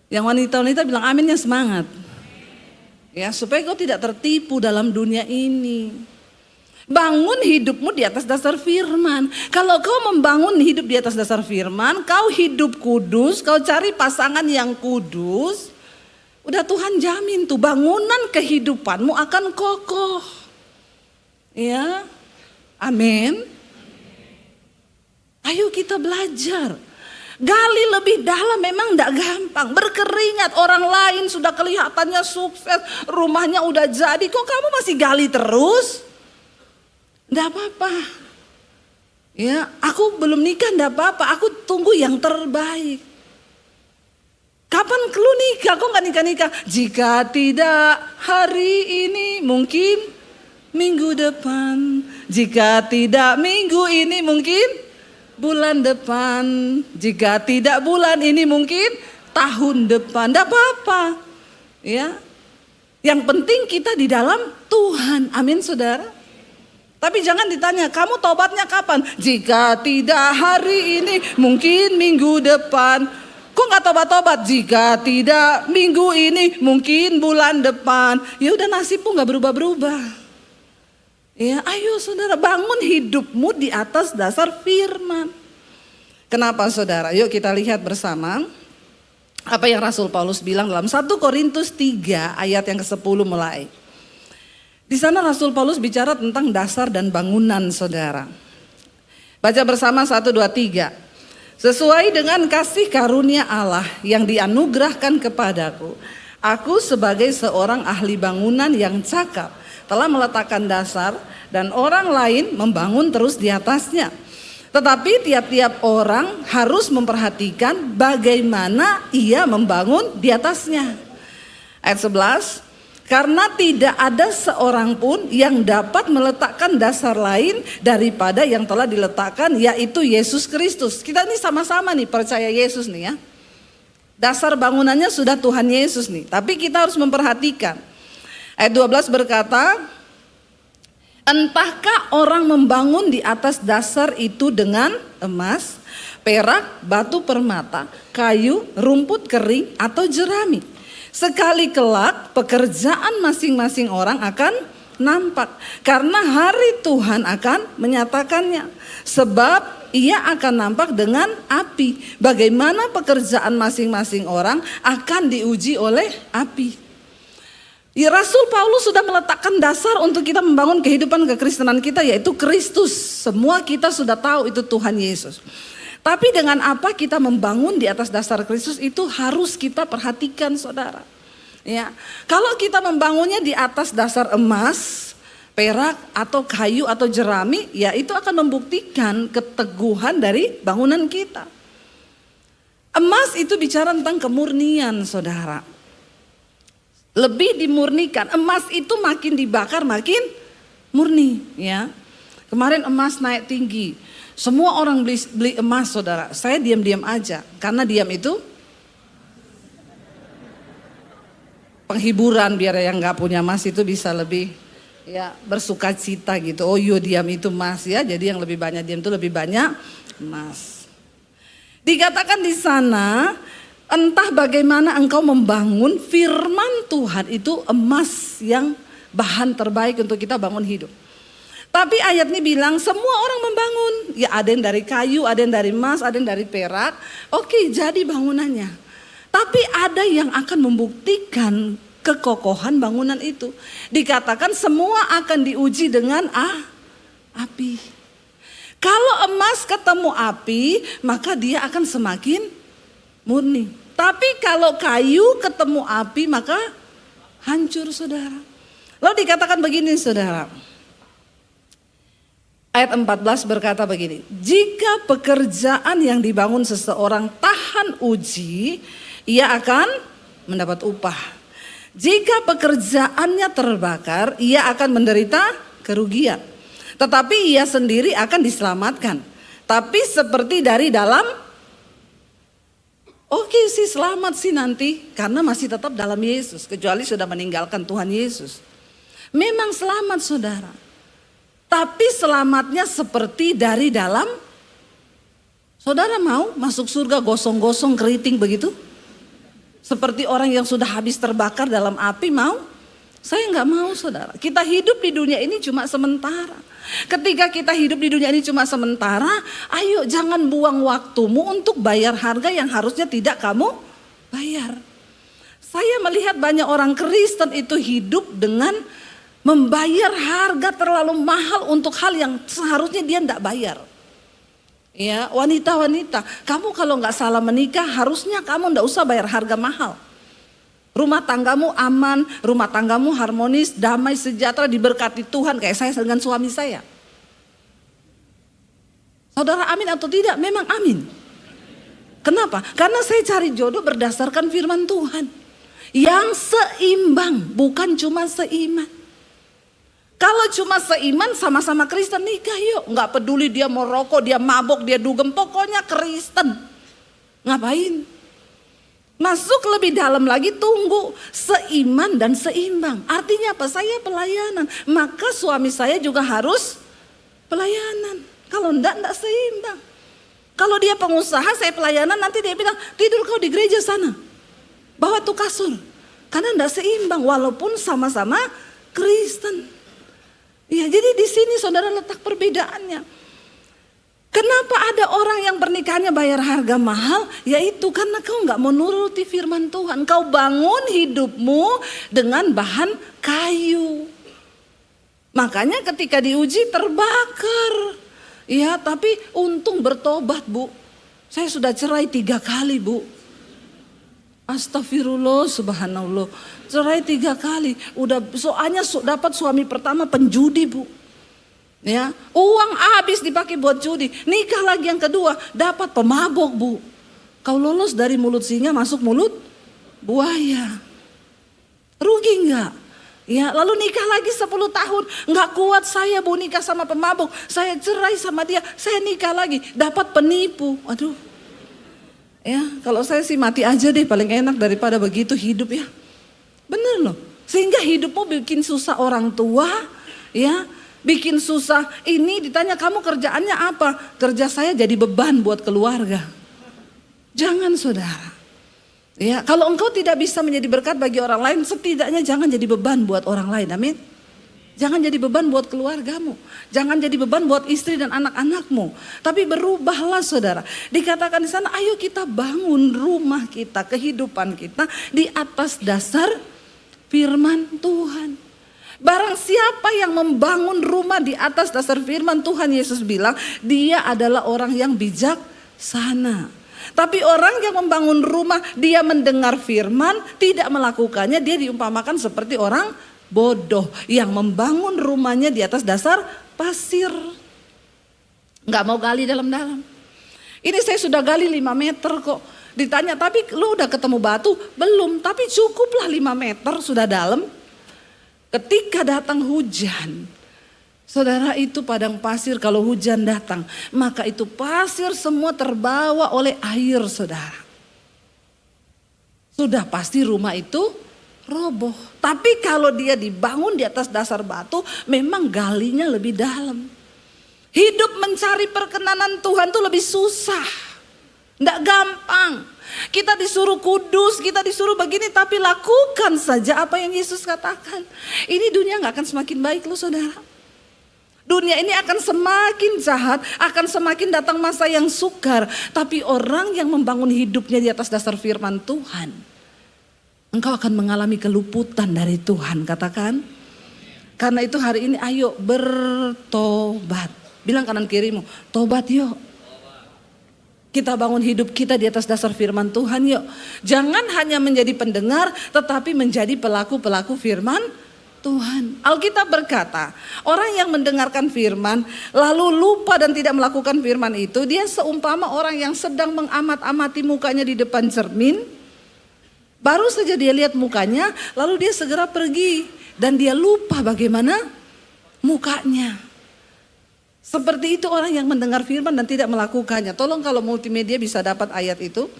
Yang wanita-wanita bilang amin yang semangat. Ya, supaya kau tidak tertipu dalam dunia ini. Bangun hidupmu di atas dasar firman. Kalau kau membangun hidup di atas dasar firman, kau hidup kudus, kau cari pasangan yang kudus, udah Tuhan jamin tuh bangunan kehidupanmu akan kokoh. Ya, Amin. Ayo kita belajar. Gali lebih dalam memang tidak gampang. Berkeringat, orang lain sudah kelihatannya sukses, rumahnya udah jadi, kok kamu masih gali terus? Tidak apa-apa. Ya, aku belum nikah tidak apa-apa, aku tunggu yang terbaik. Kapan lu nikah? Kok nggak nikah-nikah? Jika tidak hari ini mungkin minggu depan. Jika tidak minggu ini mungkin bulan depan. Jika tidak bulan ini mungkin tahun depan. Tidak apa-apa. Ya. Yang penting kita di dalam Tuhan. Amin saudara. Tapi jangan ditanya, kamu tobatnya kapan? Jika tidak hari ini, mungkin minggu depan. Kok gak tobat-tobat? Jika tidak minggu ini, mungkin bulan depan. Ya udah, nasibmu gak berubah-berubah. Ya, ayo saudara, bangun hidupmu di atas dasar firman. Kenapa saudara? Yuk kita lihat bersama apa yang Rasul Paulus bilang dalam 1 Korintus 3 ayat yang ke-10 mulai. Di sana Rasul Paulus bicara tentang dasar dan bangunan saudara. Baca bersama 1, 2, 3. Sesuai dengan kasih karunia Allah yang dianugerahkan kepadaku, aku sebagai seorang ahli bangunan yang cakap telah meletakkan dasar dan orang lain membangun terus di atasnya. Tetapi tiap-tiap orang harus memperhatikan bagaimana ia membangun di atasnya. Ayat 11. Karena tidak ada seorang pun yang dapat meletakkan dasar lain daripada yang telah diletakkan, yaitu Yesus Kristus. Kita ini sama-sama nih percaya Yesus nih ya. Dasar bangunannya sudah Tuhan Yesus nih. Tapi kita harus memperhatikan. Ayat 12 berkata, entahkah orang membangun di atas dasar itu dengan emas, perak, batu permata, kayu, rumput kering, atau jerami. Sekali kelak pekerjaan masing-masing orang akan nampak. Karena hari Tuhan akan menyatakannya. Sebab ia akan nampak dengan api. Bagaimana pekerjaan masing-masing orang akan diuji oleh api. Ya, Rasul Paulus sudah meletakkan dasar untuk kita membangun kehidupan kekristenan kita, yaitu Kristus. Semua kita sudah tahu itu Tuhan Yesus. Tapi dengan apa kita membangun di atas dasar Kristus itu harus kita perhatikan saudara. Ya, kalau kita membangunnya di atas dasar emas, perak atau kayu atau jerami, ya itu akan membuktikan keteguhan dari bangunan kita. Emas itu bicara tentang kemurnian saudara. Lebih dimurnikan, emas itu makin dibakar makin murni ya. Kemarin emas naik tinggi. Semua orang beli emas saudara, saya diam-diam aja. Karena diam itu penghiburan, biar yang gak punya emas itu bisa lebih ya bersuka cita gitu. Oh yo diam itu emas ya, jadi yang lebih banyak diam itu lebih banyak emas. Dikatakan di sana, entah bagaimana engkau membangun firman Tuhan itu emas yang bahan terbaik untuk kita bangun hidup. Tapi ayat ini bilang semua orang membangun. Ya ada yang dari kayu, ada yang dari emas, ada yang dari perak. Oke, jadi bangunannya. Tapi ada yang akan membuktikan kekokohan bangunan itu. Dikatakan semua akan diuji dengan api. Kalau emas ketemu api, maka dia akan semakin murni. Tapi kalau kayu ketemu api, maka hancur saudara. Lalu dikatakan begini saudara. Ayat 14 berkata begini, jika pekerjaan yang dibangun seseorang tahan uji, ia akan mendapat upah. Jika pekerjaannya terbakar, ia akan menderita kerugian. Tetapi ia sendiri akan diselamatkan. Tapi seperti dari dalam, oke sih selamat sih nanti, karena masih tetap dalam Yesus, kecuali sudah meninggalkan Tuhan Yesus. Memang selamat saudara. Tapi selamatnya seperti dari dalam. Saudara mau masuk surga gosong-gosong keriting begitu? Seperti orang yang sudah habis terbakar dalam api mau? Saya nggak mau saudara. Kita hidup di dunia ini cuma sementara. Ketika kita hidup di dunia ini cuma sementara, ayo jangan buang waktumu untuk bayar harga yang harusnya tidak kamu bayar. Saya melihat banyak orang Kristen itu hidup dengan Membayar harga terlalu mahal untuk hal yang seharusnya dia tidak bayar. Ya, wanita-wanita, kamu kalau nggak salah menikah, harusnya kamu nggak usah bayar harga mahal. Rumah tanggamu aman, rumah tanggamu harmonis, damai, sejahtera, diberkati Tuhan kayak saya dengan suami saya. Saudara amin atau tidak? Memang amin. Kenapa? Karena saya cari jodoh berdasarkan firman Tuhan. Yang seimbang, bukan cuma seiman. Kalau cuma seiman sama-sama Kristen nikah yuk. Nggak peduli dia mau rokok, dia mabok, dia dugem. Pokoknya Kristen. Ngapain? Masuk lebih dalam lagi, tunggu seiman dan seimbang. Artinya apa? Saya pelayanan. Maka suami saya juga harus pelayanan. Kalau enggak seimbang. Kalau dia pengusaha, saya pelayanan, nanti dia bilang, tidur kau di gereja sana. Bawa tuh kasur. Karena enggak seimbang walaupun sama-sama Kristen. Ya, jadi di sini saudara letak perbedaannya. Kenapa ada orang yang pernikahannya bayar harga mahal? Yaitu karena kau enggak menuruti firman Tuhan. Kau bangun hidupmu dengan bahan kayu. Makanya ketika diuji terbakar. Ya, tapi untung bertobat, Bu. Saya sudah cerai 3 kali, Bu. Astagfirullah, subhanallah. Cerai 3 kali. Udah soalnya dapat suami pertama penjudi, Bu. Ya, uang habis dipakai buat judi. Nikah lagi yang kedua, dapat pemabok, Bu. Kau lolos dari mulut singa masuk mulut buaya. Rugi enggak? Ya, lalu nikah lagi 10 tahun, nggak kuat saya, Bu, nikah sama pemabuk, saya cerai sama dia, saya nikah lagi, dapat penipu, aduh. Ya, kalau saya sih mati aja deh, paling enak daripada begitu hidup ya. Bener loh, sehingga hidupmu bikin susah orang tua, ya, bikin susah ini ditanya kamu kerjaannya apa? Kerja saya jadi beban buat keluarga. Jangan saudara. Ya, kalau engkau tidak bisa menjadi berkat bagi orang lain, setidaknya jangan jadi beban buat orang lain. Amin. Jangan jadi beban buat keluargamu. Jangan jadi beban buat istri dan anak-anakmu. Tapi berubahlah saudara. Dikatakan di sana, ayo kita bangun rumah kita, kehidupan kita di atas dasar firman Tuhan. Barang siapa yang membangun rumah di atas dasar firman Tuhan, Yesus bilang, dia adalah orang yang bijaksana. Tapi orang yang membangun rumah, dia mendengar firman, tidak melakukannya, dia diumpamakan seperti orang bodoh yang membangun rumahnya di atas dasar pasir. Nggak mau gali dalam-dalam. Ini saya sudah gali 5 meter kok. Ditanya, tapi lu udah ketemu batu? Belum, tapi cukuplah 5 meter sudah dalam. Ketika datang hujan, saudara, itu padang pasir kalau hujan datang, maka itu pasir semua terbawa oleh air, saudara. Sudah pasti rumah itu roboh. Tapi kalau dia dibangun di atas dasar batu, memang galinya lebih dalam. Hidup mencari perkenanan Tuhan itu lebih susah. Tidak gampang. Kita disuruh kudus, kita disuruh begini, tapi lakukan saja apa yang Yesus katakan. Ini dunia gak akan semakin baik loh saudara. Dunia ini akan semakin jahat, akan semakin datang masa yang sukar. Tapi orang yang membangun hidupnya di atas dasar firman Tuhan, engkau akan mengalami keluputan dari Tuhan, katakan. Karena itu hari ini ayo bertobat. Bilang kanan kirimu, tobat yuk. Kita bangun hidup kita di atas dasar firman Tuhan yuk. Jangan hanya menjadi pendengar, tetapi menjadi pelaku-pelaku firman Tuhan. Alkitab berkata, orang yang mendengarkan firman lalu lupa dan tidak melakukan firman itu, dia seumpama orang yang sedang mengamat-amati mukanya di depan cermin. Baru saja dia lihat mukanya, lalu dia segera pergi dan dia lupa bagaimana mukanya. Seperti itu orang yang mendengar firman dan tidak melakukannya. Tolong kalau multimedia bisa dapat ayat itu,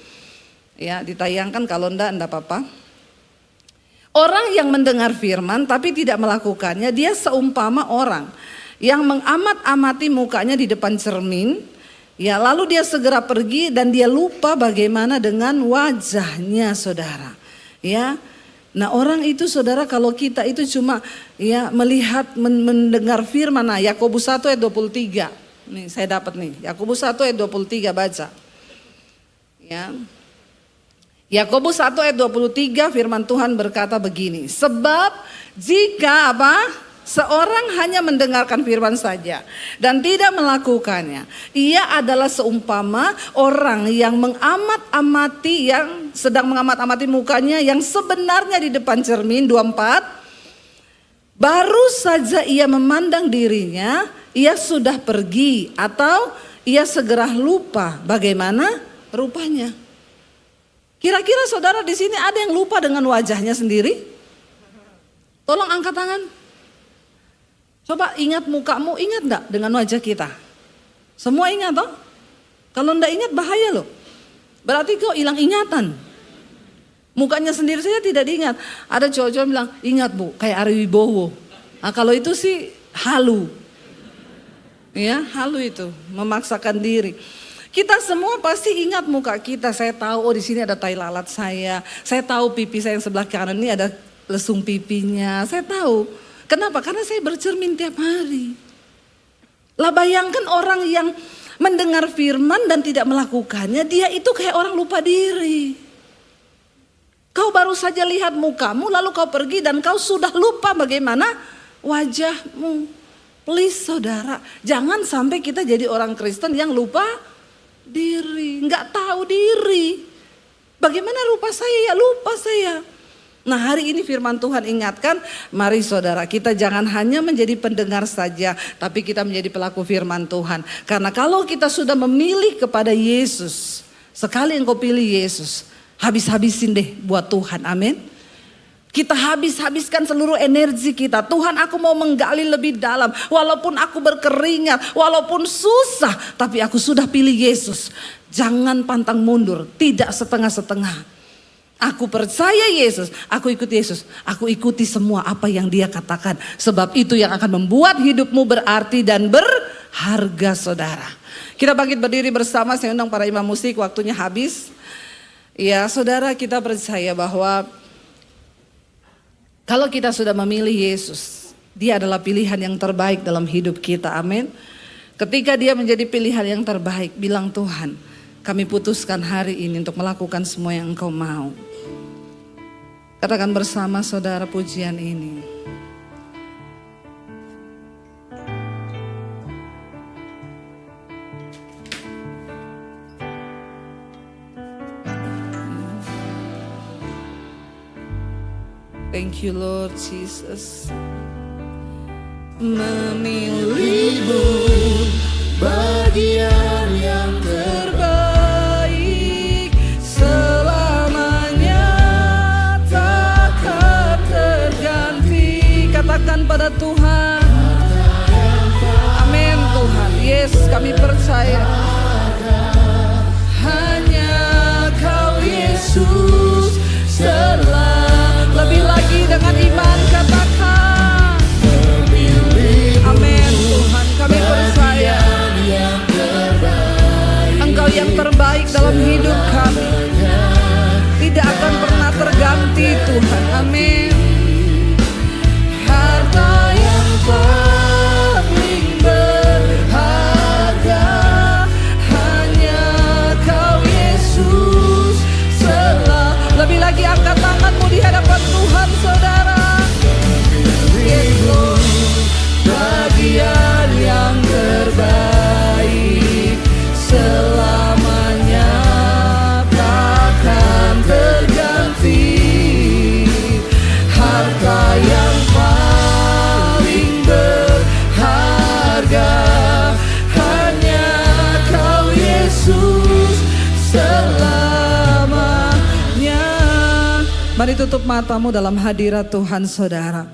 ya ditayangkan, kalau enggak apa-apa. Orang yang mendengar firman tapi tidak melakukannya, dia seumpama orang yang mengamat-amati mukanya di depan cermin. Ya, lalu dia segera pergi dan dia lupa bagaimana dengan wajahnya, saudara. Ya, nah orang itu saudara, kalau kita itu cuma ya melihat, mendengar firman. Nah, Yakobus 1 ayat 23. Nih saya dapat nih, Yakobus 1 ayat 23, baca. Ya. Yakobus 1 ayat 23 firman Tuhan berkata begini. Sebab jika apa? Seorang hanya mendengarkan firman saja dan tidak melakukannya, ia adalah seumpama orang yang mengamat-amati, yang sedang mengamat-amati mukanya yang sebenarnya di depan cermin. 24. Baru saja ia memandang dirinya, ia sudah pergi atau ia segera lupa bagaimana rupanya. Kira-kira saudara di sini ada yang lupa dengan wajahnya sendiri? Tolong angkat tangan. Coba ingat mukamu, ingat enggak dengan wajah kita? Semua ingat toh? Kalau enggak ingat bahaya loh. Berarti kau hilang ingatan. Mukanya sendiri saja tidak diingat. Ada cowok-cowok bilang, ingat bu, kayak Ari Wibowo. Nah, kalau itu sih halu. Ya, halu itu, memaksakan diri. Kita semua pasti ingat muka kita. Saya tahu, oh di sini ada tai lalat saya. Saya tahu pipi saya yang sebelah kanan ini ada lesung pipinya. Saya tahu. Kenapa? Karena saya bercermin tiap hari. Lah bayangkan orang yang mendengar firman dan tidak melakukannya, dia itu kayak orang lupa diri. Kau baru saja lihat mukamu lalu kau pergi dan kau sudah lupa bagaimana wajahmu. Please saudara, jangan sampai kita jadi orang Kristen yang lupa diri, nggak tahu diri. Bagaimana rupa saya ya, lupa saya. Nah hari ini firman Tuhan ingatkan, mari saudara kita jangan hanya menjadi pendengar saja, tapi kita menjadi pelaku firman Tuhan. Karena kalau kita sudah memilih kepada Yesus, sekali engkau pilih Yesus, habis-habisin deh buat Tuhan, amin. Kita habis-habiskan seluruh energi kita. Tuhan aku mau menggali lebih dalam, walaupun aku berkeringat, walaupun susah, tapi aku sudah pilih Yesus. Jangan pantang mundur, tidak setengah-setengah. Aku percaya Yesus, aku ikut Yesus, aku ikuti semua apa yang dia katakan. Sebab itu yang akan membuat hidupmu berarti dan berharga saudara. Kita bangkit berdiri bersama, saya undang para imam musik, waktunya habis. Ya saudara, kita percaya bahwa kalau kita sudah memilih Yesus, dia adalah pilihan yang terbaik dalam hidup kita, amin. Ketika dia menjadi pilihan yang terbaik, bilang Tuhan, kami putuskan hari ini untuk melakukan semua yang engkau mau. Katakan bersama saudara pujian ini. Thank you Lord Jesus. Memilihmu bagian yang terbaik, selamanya takkan terganti. Katakan pada Tuhan, amin Tuhan. Yes, kami percaya hanya Kau Yesus selalu. Lebih lagi dengan iman katakan, amin Tuhan, kami percaya Engkau yang terbaik dalam hidup kami, tidak akan pernah terganti Tuhan, amin. Harta yang paling berharga hanya Kau Yesus selalu. Lebih lagi angkat tanganmu di hadapan Tuhan saudara. Yes Lord, bagian yang terbaik selamanya takkan terganti. Harta yang paling berharga hanya Kau Yesus selamanya. Mari tutup matamu dalam hadirat Tuhan saudara.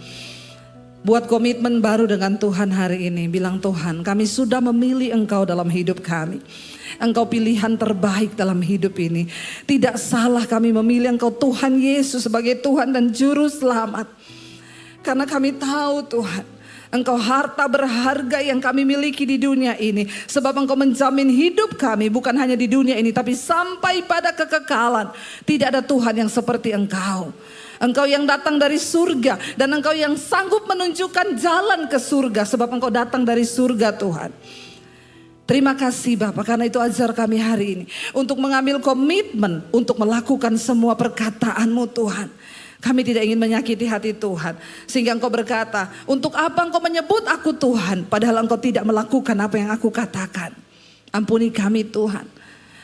Buat komitmen baru dengan Tuhan hari ini. Bilang Tuhan, kami sudah memilih Engkau dalam hidup kami. Engkau pilihan terbaik dalam hidup ini. Tidak salah kami memilih Engkau Tuhan Yesus sebagai Tuhan dan Juru Selamat. Karena kami tahu Tuhan, Engkau harta berharga yang kami miliki di dunia ini. Sebab Engkau menjamin hidup kami bukan hanya di dunia ini, tapi sampai pada kekekalan. Tidak ada Tuhan yang seperti Engkau. Engkau yang datang dari surga dan Engkau yang sanggup menunjukkan jalan ke surga. Sebab Engkau datang dari surga Tuhan. Terima kasih Bapak, karena itu ajar kami hari ini untuk mengambil komitmen untuk melakukan semua perkataan-Mu Tuhan. Kami tidak ingin menyakiti hati Tuhan. Sehingga Engkau berkata, untuk apa Engkau menyebut aku Tuhan, padahal Engkau tidak melakukan apa yang aku katakan. Ampuni kami Tuhan.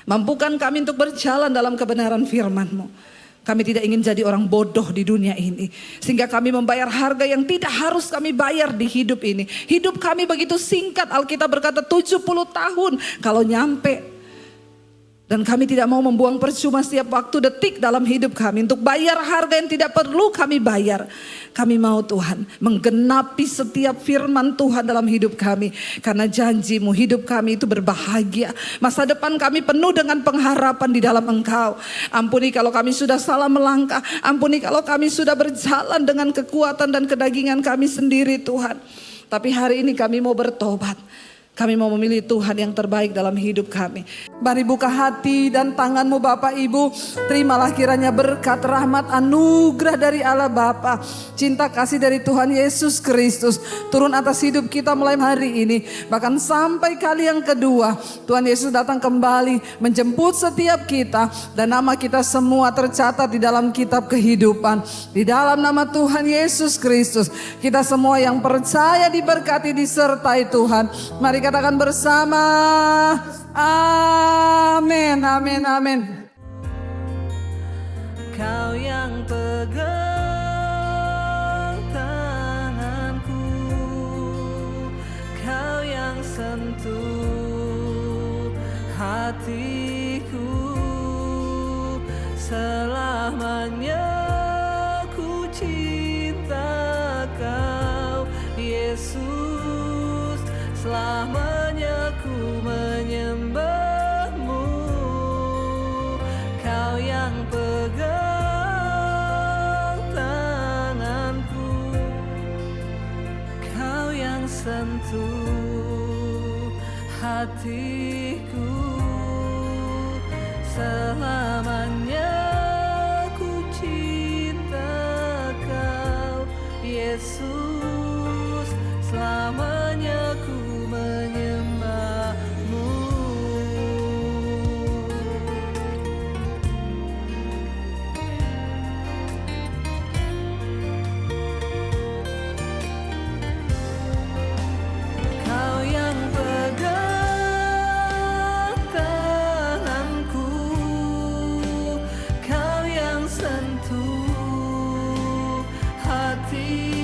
Mampukan kami untuk berjalan dalam kebenaran firman-Mu. Kami tidak ingin jadi orang bodoh di dunia ini. Sehingga kami membayar harga yang tidak harus kami bayar di hidup ini. Hidup kami begitu singkat, Alkitab berkata 70 tahun kalau nyampe. Dan kami tidak mau membuang percuma setiap waktu detik dalam hidup kami untuk bayar harga yang tidak perlu kami bayar. Kami mau Tuhan menggenapi setiap firman Tuhan dalam hidup kami. Karena janji-Mu hidup kami itu berbahagia. Masa depan kami penuh dengan pengharapan di dalam Engkau. Ampuni kalau kami sudah salah melangkah. Ampuni kalau kami sudah berjalan dengan kekuatan dan kedagingan kami sendiri Tuhan. Tapi hari ini kami mau bertobat. Kami mau memilih Tuhan yang terbaik dalam hidup kami. Mari buka hati dan tangan-Mu Bapak Ibu. Terimalah kiranya berkat, rahmat, anugerah dari Allah Bapa, cinta kasih dari Tuhan Yesus Kristus turun atas hidup kita mulai hari ini. Bahkan sampai kali yang kedua Tuhan Yesus datang kembali menjemput setiap kita. Dan nama kita semua tercatat di dalam kitab kehidupan. Di dalam nama Tuhan Yesus Kristus kita semua yang percaya diberkati, disertai Tuhan. Mari katakan bersama, amin, amin, amin. Kau yang pegang tanganku, Kau yang sentuh hatiku, selamanya ku cinta Kau Yesus. Selamanya ku menyembah-Mu, Kau yang pegang tanganku, Kau yang sentuh hatiku, selamanya ku cinta Kau Yesus. Selamanya ku menyembah-Mu. Kau yang pegang tanganku, Kau yang sentuh hati.